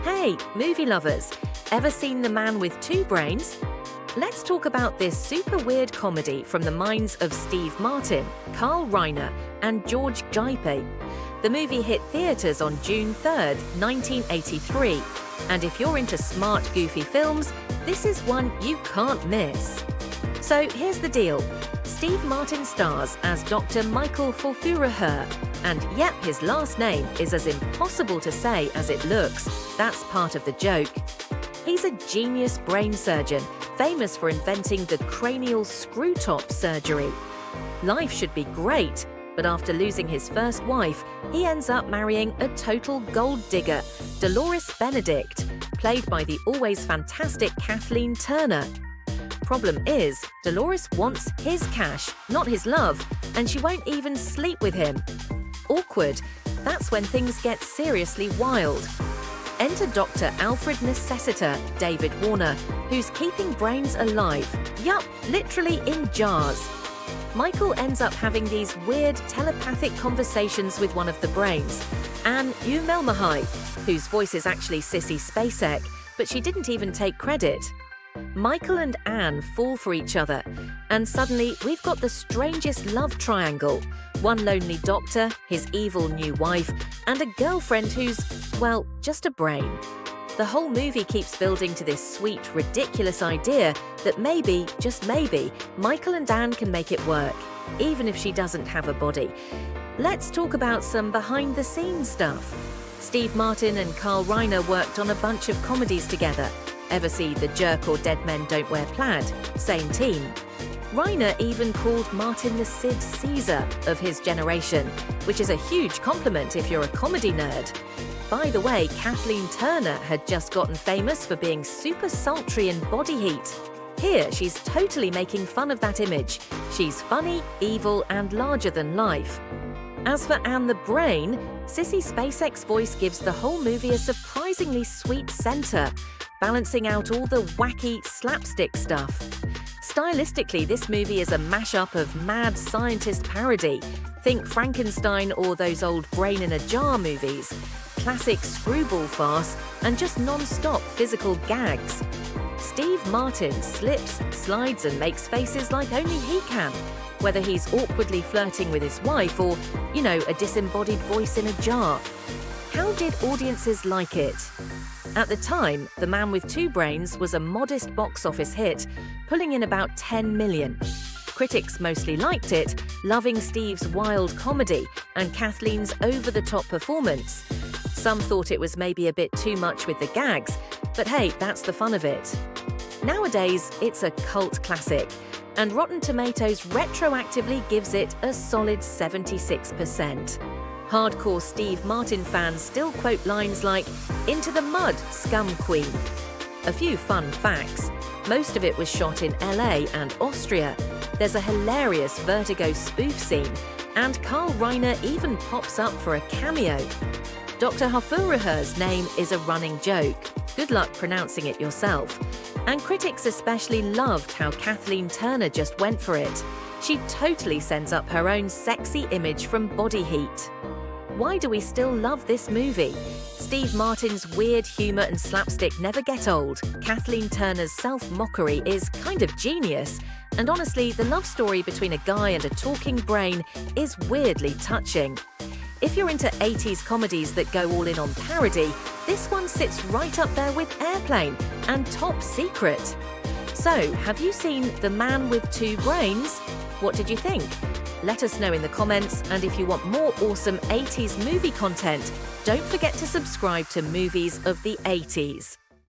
Hey, movie lovers! Ever seen The Man with Two Brains? Let's talk about this super weird comedy from the minds of Steve Martin, Carl Reiner, and George Gipe. The movie hit theaters on June 3rd, 1983. And if you're into smart, goofy films, this is one you can't miss. So here's the deal. Steve Martin stars as Dr. Michael Hfuhruhurr. And yep, his last name is as impossible to say as it looks. That's part of the joke. He's a genius brain surgeon, famous for inventing the cranial screw-top surgery. Life should be great, but after losing his first wife, he ends up marrying a total gold digger, Dolores Benedict, played by the always fantastic Kathleen Turner. Problem is, Dolores wants his cash, not his love, and she won't even sleep with him. Awkward. That's when things get seriously wild. Enter Dr. Alfred Necessiter, David Warner, who's keeping brains alive. Yup, literally in jars. Michael ends up having these weird telepathic conversations with one of the brains, Anne Umelmahai, whose voice is actually Sissy Spacek, but she didn't even take credit. Michael and Anne fall for each other, and suddenly we've got the strangest love triangle. One lonely doctor, his evil new wife, and a girlfriend who's, well, just a brain. The whole movie keeps building to this sweet, ridiculous idea that maybe, just maybe, Michael and Anne can make it work, even if she doesn't have a body. Let's talk about some behind-the-scenes stuff. Steve Martin and Carl Reiner worked on a bunch of comedies together. Ever see The Jerk or Dead Men Don't Wear Plaid? Same team. Reiner even called Martin the Sid Caesar of his generation, which is a huge compliment if you're a comedy nerd. By the way, Kathleen Turner had just gotten famous for being super sultry in Body Heat. Here, she's totally making fun of that image. She's funny, evil, and larger than life. As for Anne the Brain, Sissy Spacek's voice gives the whole movie a surprisingly sweet center, balancing out all the wacky slapstick stuff. Stylistically, this movie is a mashup of mad scientist parody. Think Frankenstein or those old Brain in a Jar movies. Classic screwball farce and just non-stop physical gags. Steve Martin slips, slides and makes faces like only he can, whether he's awkwardly flirting with his wife or, a disembodied voice in a jar. How did audiences like it? At the time, The Man with Two Brains was a modest box office hit, pulling in about 10 million. Critics mostly liked it, loving Steve's wild comedy and Kathleen's over-the-top performance. Some thought it was maybe a bit too much with the gags, but hey, that's the fun of it. Nowadays, it's a cult classic, and Rotten Tomatoes retroactively gives it a solid 76%. Hardcore Steve Martin fans still quote lines like, "Into the mud, scum queen." A few fun facts. Most of it was shot in LA and Austria. There's a hilarious Vertigo spoof scene, and Carl Reiner even pops up for a cameo. Dr. Hfuhruhurr's name is a running joke. Good luck pronouncing it yourself. And critics especially loved how Kathleen Turner just went for it. She totally sends up her own sexy image from Body Heat. Why do we still love this movie? Steve Martin's weird humor and slapstick never get old. Kathleen Turner's self-mockery is kind of genius. And honestly, the love story between a guy and a talking brain is weirdly touching. If you're into 80s comedies that go all in on parody, this one sits right up there with Airplane and Top Secret. So, have you seen The Man with Two Brains? What did you think? Let us know in the comments, and if you want more awesome 80s movie content, don't forget to subscribe to Movies of the 80s.